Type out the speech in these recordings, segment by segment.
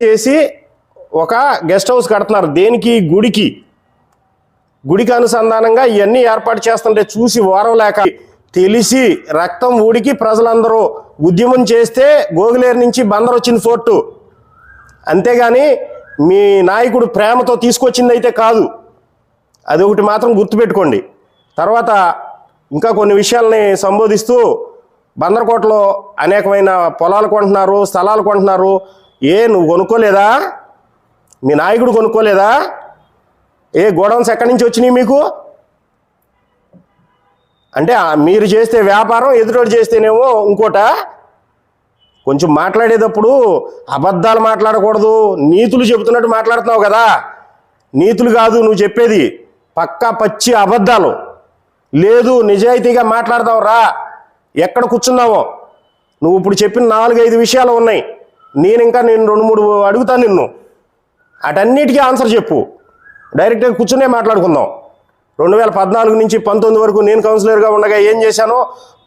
చేసి ఒక guest house కడుతున్నారు. దేనికి? గుడికి అనుసంధానంగా ఇవన్నీ ఏర్పాటు చేస్తుంటే చూసి ఓరవలేక తెలిసి రక్తం ఊడికి ప్రజలందరూ ఉద్యమం చేస్తే గోగులేరు నుంచి బందర్ వచ్చింది ఫోర్టు. అంతేగాని మీ నాయకుడు ప్రేమతో తీసుకొచ్చింది అయితే కాదు. అది ఒకటి మాత్రం గుర్తుపెట్టుకోండి. తర్వాత ఇంకా కొన్ని విషయాల్ని సంబోధిస్తూ బందరకోటలో అనేకమైన పొలాలు కొంటున్నారు, స్థలాలు కొంటున్నారు. నువ్వు కొనుక్కోలేదా? మీ నాయకుడు కొనుక్కోలేదా? గోడౌన్స్ ఎక్కడి నుంచి వచ్చినాయి మీకు? అంటే మీరు చేస్తే వ్యాపారం, ఎదుటోడు చేస్తేనేమో ఇంకోట. కొంచెం మాట్లాడేటప్పుడు అబద్ధాలు మాట్లాడకూడదు, నీతులు చెబుతున్నట్టు మాట్లాడుతున్నావు కదా. నీతులు కాదు నువ్వు చెప్పేది, పక్కా పచ్చి అబద్ధాలు. లేదు నిజాయితీగా మాట్లాడదాం రా, ఎక్కడ కూర్చున్నావో. నువ్వు ఇప్పుడు చెప్పిన 4-5 విషయాలు ఉన్నాయి. నేను 2-3 అడుగుతాను నిన్ను, అటన్నిటికీ ఆన్సర్ చెప్పు. డైరెక్ట్గా కూర్చునే మాట్లాడుకుందాం. 2014 నుంచి 19 వరకు నేను కౌన్సిలర్గా ఉండగా ఏం చేశానో,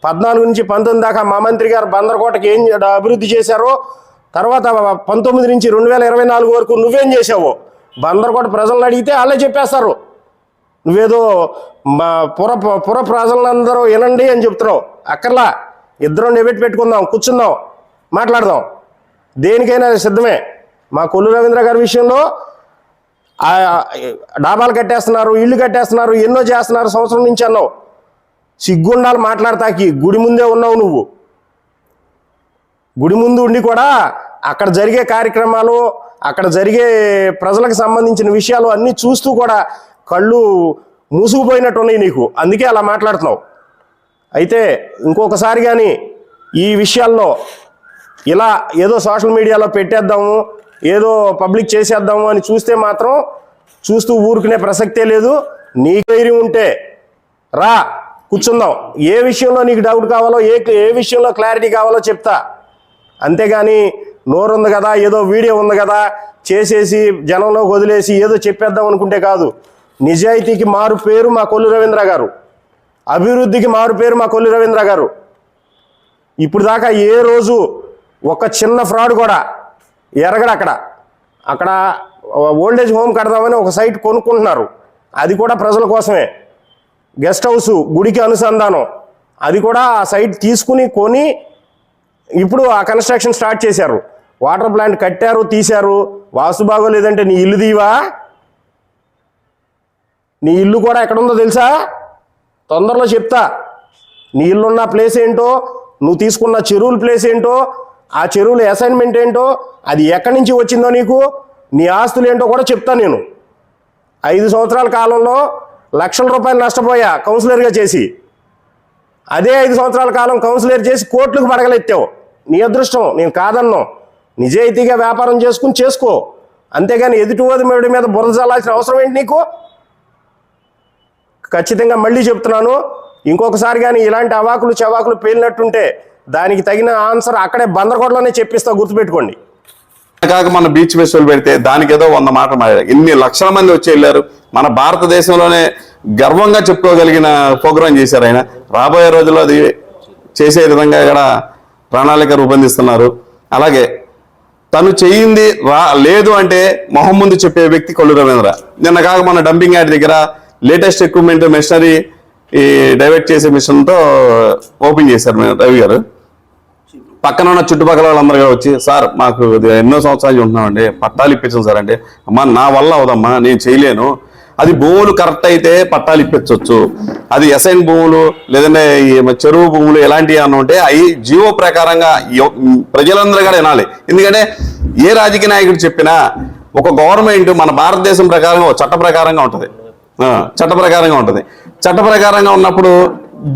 14 నుంచి 19 దాకా మా మంత్రి గారు బందరకోటకి ఏం అభివృద్ధి చేశారో, తర్వాత 19 నుంచి 2024 వరకు నువ్వేం చేసావో బందరకోట ప్రజలను అడిగితే వాళ్ళే చెప్పేస్తారు. నువ్వేదో మా పుర ప్రజలందరూ వినండి అని చెప్తున్నావు. అక్కర్లా, ఇద్దరం డెబేట్ పెట్టుకుందాం, కూర్చుందాం, మాట్లాడదాం. దేనికైనా సిద్ధమే. మా కొల్లు రవీంద్ర గారి విషయంలో డాబాలు కట్టేస్తున్నారు, ఇళ్ళు కట్టేస్తున్నారు, ఎన్నో చేస్తున్నారు, సంవత్సరం నుంచి అన్నావు. సిగ్గుండాలు మాట్లాడతాకి. గుడి ముందే ఉన్నావు నువ్వు. గుడి ముందు ఉండి కూడా అక్కడ జరిగే కార్యక్రమాలు, అక్కడ జరిగే ప్రజలకు సంబంధించిన విషయాలు అన్నీ చూస్తూ కూడా కళ్ళు మూసుకుపోయినట్టున్నాయి నీకు. అందుకే అలా మాట్లాడుతున్నావు. అయితే ఇంకొకసారి కానీ ఈ విషయాల్లో ఇలా ఏదో సోషల్ మీడియాలో పెట్టేద్దాము, ఏదో పబ్లిక్ చేసేద్దాము అని చూస్తే మాత్రం చూస్తూ ఊరుకునే ప్రసక్తే లేదు. నీ ధైర్యం ఉంటే రా, కూర్చుందాం. ఏ విషయంలో నీకు డౌట్ కావాలో, ఏ విషయంలో క్లారిటీ కావాలో చెప్తా. అంతేగాని నోరు ఉంది కదా, ఏదో వీడియో ఉంది కదా చేసేసి జనంలోకి వదిలేసి ఏదో చెప్పేద్దాం అనుకుంటే కాదు. నిజాయితీకి మారు పేరు మా కొల్లు రవీంద్ర గారు, అభివృద్ధికి మారు పేరు మా కొల్లు రవీంద్ర గారు. ఇప్పుడు దాకా ఏ రోజు ఒక చిన్న ఫ్రాడ్ కూడా ఎరగడు. అక్కడ ఓల్డేజ్ హోమ్ కడదామని ఒక సైట్ కొనుక్కుంటున్నారు, అది కూడా ప్రజల కోసమే. గెస్ట్ హౌస్ గుడికి అనుసంధానం, అది కూడా ఆ సైట్ తీసుకుని కొని ఇప్పుడు ఆ కన్స్ట్రక్షన్ స్టార్ట్ చేశారు. వాటర్ ప్లాంట్ కట్టారు, తీశారు. వాస్తు బాగోలేదంటే నీ ఇల్లు దీవా? నీ ఇల్లు కూడా ఎక్కడుందో తెలుసా? తొందరలో చెప్తా. నీ ఇల్లున్న ప్లేస్ ఏంటో, నువ్వు తీసుకున్న చెరువుల ప్లేస్ ఏంటో, ఆ చెరువుల అసైన్మెంట్ ఏంటో, అది ఎక్కడి నుంచి వచ్చిందో నీకు, నీ ఆస్తులు ఏంటో కూడా చెప్తా నేను. 5 సంవత్సరాల కాలంలో లక్షల రూపాయలు నష్టపోయా కౌన్సిలర్గా చేసి. అదే 5 సంవత్సరాల కాలం కౌన్సిలర్ చేసి కోట్లకు పడగలెత్తావు. నీ అదృష్టం, నేను కాదన్నాను. నిజాయితీగా వ్యాపారం చేసుకో. అంతేగాని ఎదుటివాది మీద బురద చల్లాల్సిన అవసరం ఏంటి నీకు? ఖచ్చితంగా మళ్ళీ చెప్తున్నాను, ఇంకొకసారి కానీ ఇలాంటి అవాకులు చవాకులు పేలినట్టుంటే దానికి తగిన ఆన్సర్ అక్కడే బందరకోటలోనే చెప్పిస్తా, గుర్తుపెట్టుకోండి. కాక మన బీచ్ ఫెస్టివల్ పెడితే దానికి ఏదో 100 మాటలు మాట్లాడారు. ఇన్ని లక్షల మంది వచ్చి వెళ్ళారు. మన భారతదేశంలోనే గర్వంగా చెప్పుకోగలిగిన ప్రోగ్రాం చేశారు ఆయన. రాబోయే రోజుల్లో అది చేసే విధంగా ఇక్కడ ప్రణాళిక రూపొందిస్తున్నారు. అలాగే తను చెయ్యింది లేదు అంటే మొహం ముందు చెప్పే వ్యక్తి కొల్లు రవీంద్ర. నిన్న కాక మన డంపింగ్ యార్డ్ దగ్గర లేటెస్ట్ ఎక్విప్మెంట్ మెషినరీ డైవర్ట్ చేసే మిషన్తో ఓపెన్ చేశారు రవి గారు. పక్కన ఉన్న చుట్టుపక్కల వాళ్ళందరూ వచ్చి, సార్ మాకు ఎన్నో సంవత్సరాలు ఉంటున్నామండి, పట్టాలు ఇప్పించాం సార్ అంటే, అమ్మా నా వల్ల అవదమ్మా, నేను చేయలేను. అది భూములు కరెక్ట్ అయితే పట్టాలు ఇప్పించవచ్చు. అది అసైన్ భూములు లేదంటే చెరువు భూములు ఎలాంటివి అన్న ఉంటే అవి జీవో ప్రకారంగా ప్రజలందరూ కూడా వినాలి. ఎందుకంటే ఏ రాజకీయ నాయకుడు చెప్పినా ఒక గవర్నమెంట్ మన భారతదేశం ప్రకారంగా చట్ట ప్రకారంగా ఉంటుంది. చట్ట ప్రకారంగా ఉన్నప్పుడు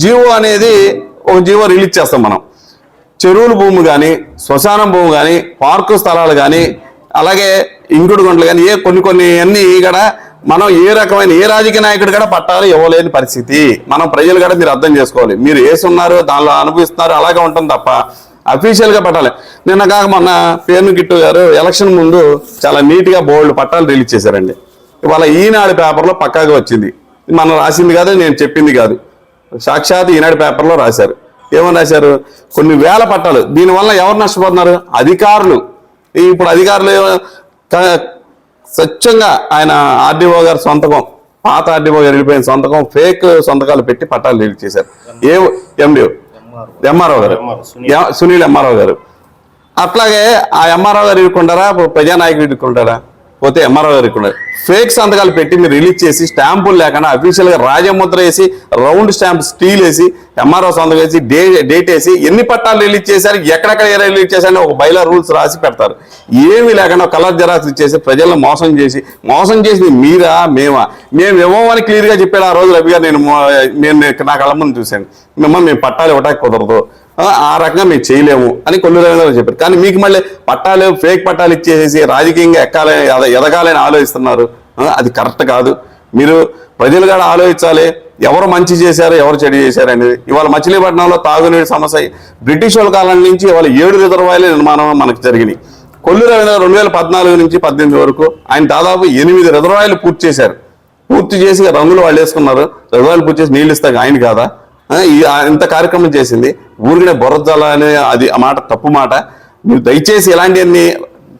జీవో అనేది ఒక జీవో రిలీజ్ చేస్తాం మనం. చెరువుల భూమి కానీ, శ్మశానం భూమి కానీ, పార్కు స్థలాలు కానీ, అలాగే ఇంకుడు గుంటలు కానీ కొన్ని అన్ని కూడా మనం ఏ రాజకీయ నాయకుడు కూడా పట్టాలు ఇవ్వలేని పరిస్థితి. మనం ప్రజలు కూడా మీరు అర్థం చేసుకోవాలి. మీరు వేసున్నారు, దానిలో అనుభవిస్తున్నారు, అలాగే ఉంటుంది తప్ప అఫీషియల్గా పట్టాలి. నిన్న కాక మొన్న పేర్ను గిట్టు గారు ఎలక్షన్ ముందు చాలా నీట్గా బోల్డ్ పట్టాలు రిలీజ్ చేశారండి. ఇవాళ ఈనాడు పేపర్లో పక్కాగా వచ్చింది. మనం రాసింది కాదు, నేను చెప్పింది కాదు, సాక్షాత్ ఈనాడు పేపర్లో రాశారు. ఏమని రాశారు? కొన్ని వేల పట్టాలు. దీనివల్ల ఎవరు నష్టపోతున్నారు? అధికారులు. ఇప్పుడు అధికారులు స్వచ్ఛంగా ఆయన ఆర్డీఓ గారు సొంతకం, పాత ఆర్డీఓ గారు వెళ్ళిపోయిన సొంతకం, ఫేక్ సొంతకాలు పెట్టి పట్టాలు రిలీజ్ చేశారు. ఎండిఓ ఎంఆర్ఓ గారు, సునీల్ ఎంఆర్ఓ గారు. అట్లాగే ఆ ఎంఆర్ఓ గారు ఇరుక్కుంటారా, ప్రజానాయకుడు ఇరుక్కుంటారా? పోతే ఎంఆర్ఓ గారు ఇరుక్కున్నారు. ఫేక్ సంతకాలు పెట్టి మీరు రిలీజ్ చేసి స్టాంపులు లేకుండా అఫీషియల్ గా రాజముద్ర వేసి రౌండ్ స్టాంప్ స్టీల్ వేసి ఎంఆర్ఓ సంతకం వేసి డేట్ వేసి ఎన్ని పట్టాలు రిలీజ్ చేశారు, ఎక్కడెక్కడ ఏ రిలీజ్ చేశారని ఒక బైలా రూల్స్ రాసి పెడతారు. ఏమీ లేకుండా కలర్ జెరాక్స్ ఇచ్చేసి ప్రజలను మోసం చేసి మీరా మేమా? మేము ఇవ్వమని క్లియర్ గా చెప్పాడు ఆ రోజు రవి గారు. నేను నా కళ్ళ ముందు చూశాను. మేము పట్టాలు ఇవ్వటానికి కుదరదు, ఆ రకంగా మేము చేయలేము అని కొల్లు రవీంద్ర చెప్పారు. కానీ మీకు మళ్ళీ పట్టాలు ఫేక్ పట్టాలు ఇచ్చేసి రాజకీయంగా ఎదగాలని ఆలోచిస్తున్నారు. అది కరెక్ట్ కాదు. మీరు ప్రజలు కూడా ఆలోచించాలి, ఎవరు మంచి చేశారు, ఎవరు చెడు చేశారు అనేది. ఇవాళ మచిలీపట్నంలో తాగునీటి సమస్య బ్రిటిష్ వాళ్ళ కాలం నుంచి ఇవాళ 7 రిజర్వాయర్ల నిర్మాణం మనకు జరిగినాయి. కొల్లు రవీంద్ర 2014 నుంచి 18 వరకు ఆయన దాదాపు 8 రిజర్వాయర్లు పూర్తి చేశారు. పూర్తి చేసి రంగులు వాళ్ళు వేసుకున్నారు. రిజర్వాయర్లు పూర్తి చేసి నీళ్ళు ఇస్తాక ఆయన కాదా ఇంత కార్యక్రమం చేసింది? ఊరికనే బొరజాల అనే అది ఆ మాట తప్పు మాట. మీరు దయచేసి ఇలాంటివన్నీ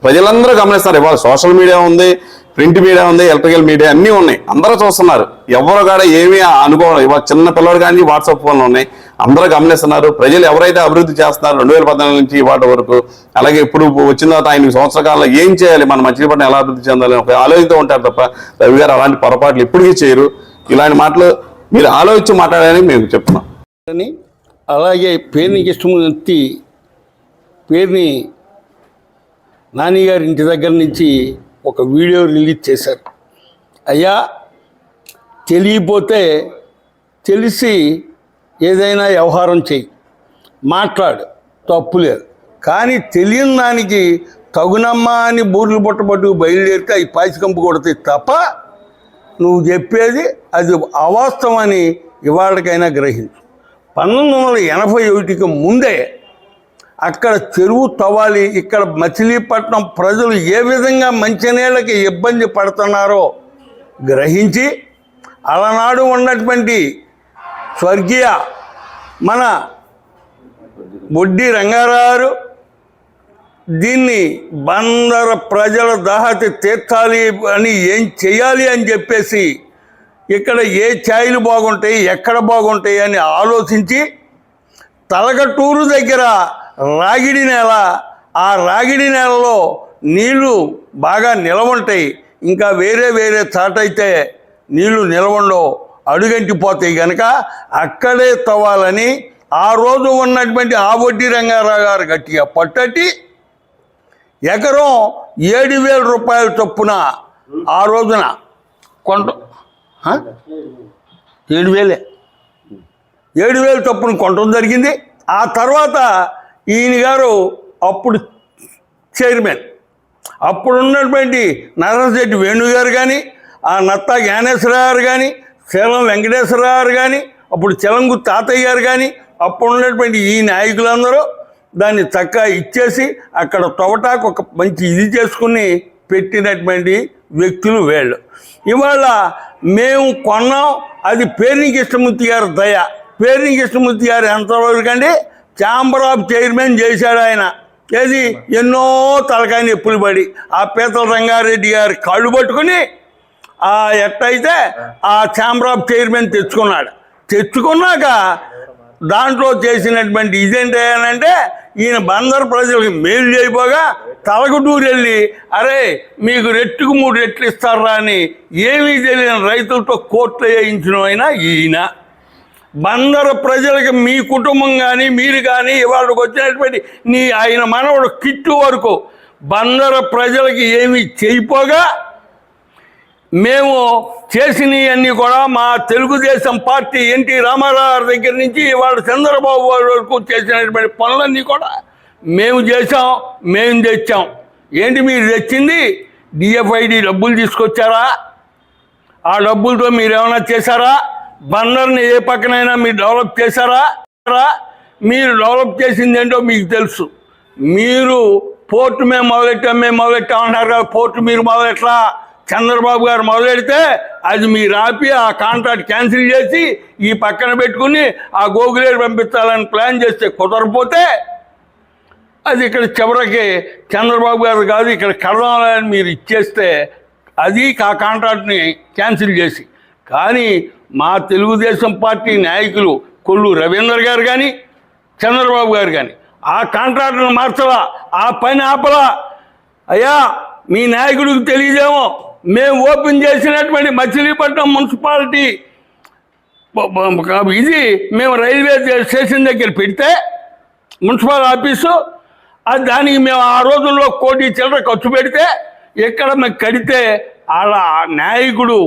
ప్రజలందరూ గమనిస్తారు. ఇవాళ సోషల్ మీడియా ఉంది, ప్రింట్ మీడియా ఉంది, ఎలక్ట్రికల్ మీడియా అన్నీ ఉన్నాయి, అందరూ చూస్తున్నారు. ఎవరు కూడా ఏమీ అనుకోవడం. ఇవాళ చిన్న పిల్లలు కానీ వాట్సాప్ ఫోన్లు ఉన్నాయి, అందరూ గమనిస్తున్నారు. ప్రజలు ఎవరైతే అభివృద్ధి చేస్తున్నారు 2014 నుంచి ఇవాటి వరకు, అలాగే ఇప్పుడు వచ్చిన తర్వాత ఆయన సంవత్సర కాలంలో ఏం చేయాలి, మన మచిలీపట్నం ఎలా అభివృద్ధి చెందాలని ఒక ఆలోచనతో ఉంటారు తప్ప రవి గారు అలాంటి పొరపాట్లు ఎప్పటికీ చేయరు. ఇలాంటి మాటలు మీరు ఆలోచించి మాట్లాడాలని మేము చెప్తున్నాం. అలాగే పేరుని కృష్ణమూర్తి పేరుని నాని గారి ఇంటి దగ్గర నుంచి ఒక వీడియో రిలీజ్ చేశారు. అయ్యా, తెలియపోతే తెలిసి ఏదైనా వ్యవహారం చెయ్యి, మాట్లాడు, తప్పు లేదు. కానీ తెలియని దానికి తగునమ్మా అని బూర్లు పుట్టబట్టు బయలుదేరితే అవి పాచికంపు కొడతాయి తప్ప నువ్వు చెప్పేది అది అవాస్తవమని ఇవాళకైనా గ్రహించు. 1981కి ముందే అక్కడ చెరువు తవ్వాలి, ఇక్కడ మచిలీపట్నం ప్రజలు ఏ విధంగా మంచినీళ్ళకి ఇబ్బంది పడుతున్నారో గ్రహించి అలనాడు ఉన్నటువంటి స్వర్గీయ మన బొడ్డి రంగారావు దీన్ని బందర ప్రజల దాహతి తీర్చాలి అని ఏం చేయాలి అని చెప్పేసి ఇక్కడ ఏ ఛాయలు బాగుంటాయి, ఎక్కడ బాగుంటాయి అని ఆలోచించి తలకటూరు దగ్గర రాగిడి నేల, ఆ రాగిడి నేలలో నీళ్లు బాగా నిలవంటాయి, ఇంకా వేరే చాటైతే నీళ్లు నిలవండవు, అడుగంటిపోతాయి కనుక అక్కడే తవ్వాలని ఆ రోజు ఉన్నటువంటి ఆ బొడ్డి రంగారావు గారు గట్టిగా పట్టటి ఎకరం 7,000 రూపాయల చొప్పున ఆ రోజున కొంట 7,000 చొప్పున కొనడం జరిగింది. ఆ తర్వాత ఈయన గారు అప్పుడు చైర్మన్, అప్పుడు ఉన్నటువంటి నరసింహశెట్టి వేణు గారు కానీ, ఆ నత్తా జ్ఞానేశ్వర గారు కానీ, శీలం వెంకటేశ్వర గారు కానీ, అప్పుడు చెలంగు తాతయ్య గారు కానీ, అప్పుడు ఉన్నటువంటి ఈ నాయకులందరూ దాన్ని చక్కగా ఇచ్చేసి అక్కడ తవ్వటాకు ఒక మంచి ఇది చేసుకుని పెట్టినటువంటి వ్యక్తులు వీళ్ళు. ఇవాళ మేము కొన్నాం, అది పేర్ని కృష్ణమూర్తి గారి దయ. పేర్ని కృష్ణమూర్తి గారు ఎంతవరకు అండి ఛాంబర్ ఆఫ్ చైర్మన్ చేశాడు ఆయన. ఏది ఎన్నో తలకాయ నొప్పులు పడి ఆ పీతల రంగారెడ్డి గారి కాళ్ళు పట్టుకుని ఎట్టయితే ఆ ఛాంబర్ ఆఫ్ చైర్మన్ తెచ్చుకున్నాక దాంట్లో చేసినటువంటి ఇదేంటి అంటే ఈయన బందరు ప్రజలకు మేలు చేయబోగా తలకటూరు వెళ్ళి అరే మీకు రెట్టుకు 3 రెట్లు ఇస్తారా అని ఏమీ తెలియని రైతులతో కోర్టులో వేయించిన ఆయన ఈయన. బందరు ప్రజలకు మీ కుటుంబం కానీ మీరు కానీ ఇవాళకి వచ్చినటువంటి ఆయన మనవడు కిట్టు వరకు బందరు ప్రజలకి ఏమీ చేయపోగా మేము చేసినవన్నీ కూడా మా తెలుగుదేశం పార్టీ ఎన్టీ రామారావు దగ్గర నుంచి ఇవాళ చంద్రబాబు వరకు చేసినటువంటి పనులన్నీ కూడా మేము చేసాం, మేము తెచ్చాం. ఏంటి మీరు తెచ్చింది? డిఎఫ్ఐడి డబ్బులు తీసుకొచ్చారా? ఆ డబ్బులతో మీరు ఏమైనా చేశారా? బందర్ని ఏ పక్కనైనా మీరు డెవలప్ చేశారా? మీరు డెవలప్ చేసింది ఏంటో మీకు తెలుసు. మీరు పోర్టు మేము మొదలెట్టామన్నారు కదా, పోర్టు మీరు మొదలెట్లా, చంద్రబాబు గారు మొదలెడితే అది మీరు ఆపి ఆ కాంట్రాక్ట్ క్యాన్సిల్ చేసి ఈ పక్కన పెట్టుకుని ఆ గోగులేరు పంపించాలని ప్లాన్ చేస్తే కుదరపోతే అది ఇక్కడ చివరికి చంద్రబాబు గారు కాదు ఇక్కడ కడదామని మీరు ఇచ్చేస్తే అది ఆ కాంట్రాక్ట్ని క్యాన్సిల్ చేసి, కానీ మా తెలుగుదేశం పార్టీ నాయకులు కొల్లు రవీంద్ర గారు కానీ చంద్రబాబు గారు కానీ ఆ కాంట్రాక్ట్ను మార్చలా, ఆ పని ఆపలా. అయ్యా మీ నాయకుడికి తెలియదేమో, మేము ఓపెన్ చేసినటువంటి మచిలీపట్నం మున్సిపాలిటీ ఇది మేము రైల్వే స్టేషన్ దగ్గర పెడితే మున్సిపల్ ఆఫీసు, అది దానికి మేము ఆ రోజుల్లో 1 కోటి చిల్లర ఖర్చు పెడితే ఇక్కడ మేము కడితే అలా నాయకుడు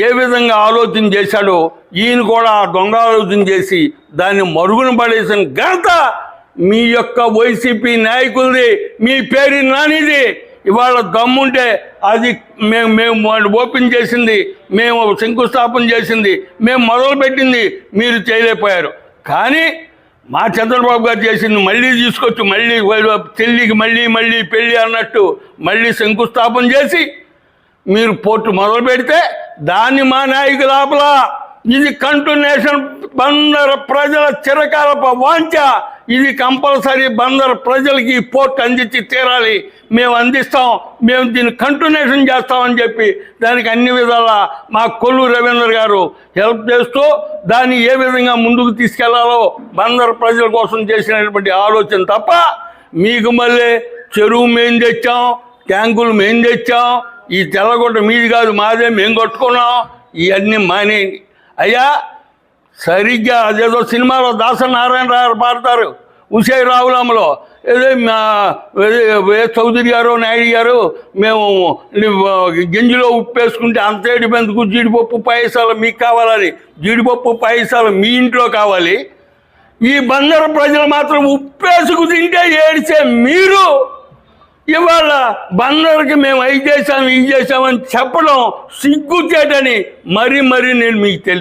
ఏ విధంగా ఆలోచన చేశాడో ఈయన కూడా దొంగ ఆలోచన చేసి దాన్ని మరుగున పడేసిన ఘనత మీ యొక్క వైసీపీ నాయకులది, మీ పేరు నానిది. ఇవాళ దమ్ముంటే అది మేము ఓపెన్ చేసింది, మేము శంకుస్థాపన చేసింది, మేము మొదలుపెట్టింది మీరు చేయలేకపోయారు. కానీ మా చంద్రబాబు గారు చేసింది మళ్ళీ తీసుకొచ్చి మళ్ళీ చెల్లికి మళ్ళీ పెళ్ళి అన్నట్టు మళ్ళీ శంకుస్థాపన చేసి మీరు పోర్టు మొదలు పెడితే దాన్ని మా నాయకుల లోపల ఇది కంటిన్యూషన్ బందర్ ప్రజల చిరకాలపు వాంఛ, ఇది కంపల్సరీ బందర్ ప్రజలకి ఈ పోర్ట్ అందించి తీరాలి, మేము అందిస్తాం, మేము దీన్ని కంటిన్యూషన్ చేస్తామని చెప్పి దానికి అన్ని విధాలా మా కొల్లు రవీంద్ర గారు హెల్ప్ చేస్తూ దాన్ని ఏ విధంగా ముందుకు తీసుకెళ్లాలో బందర్ ప్రజల కోసం చేసినటువంటి ఆలోచన తప్ప మీకు మళ్ళీ చెరువు మేము తెచ్చాం, ట్యాంకులు మేము తెచ్చాం, ఈ తెల్లగొట్ట మీది కాదు మాదే మేము కట్టుకున్నాం, ఇవన్నీ మానేయండి. అయ్యా సరిగ్గా అదేదో సినిమాలో దాసనారాయణ గారు పాడతారు ఉషే రావులమ్మలో, ఏదో చౌదరి గారు నాయుడు గారు మేము గింజలో ఉప్పేసుకుంటే అంతేటి బందుకు జీడిపప్పు పాయసాలు మీకు కావాలని, జీడిపప్పు పాయసాలు మీ ఇంట్లో కావాలి, ఈ బందరు ప్రజలు మాత్రం ఉప్పేసుకు తింటే ఏడిచే మీరు ఇవాళ బందరికి మేము అవి చేసాము ఇది చేసామని చెప్పడం సిగ్గుచేటని మరీ నేను మీకు తెలియదు.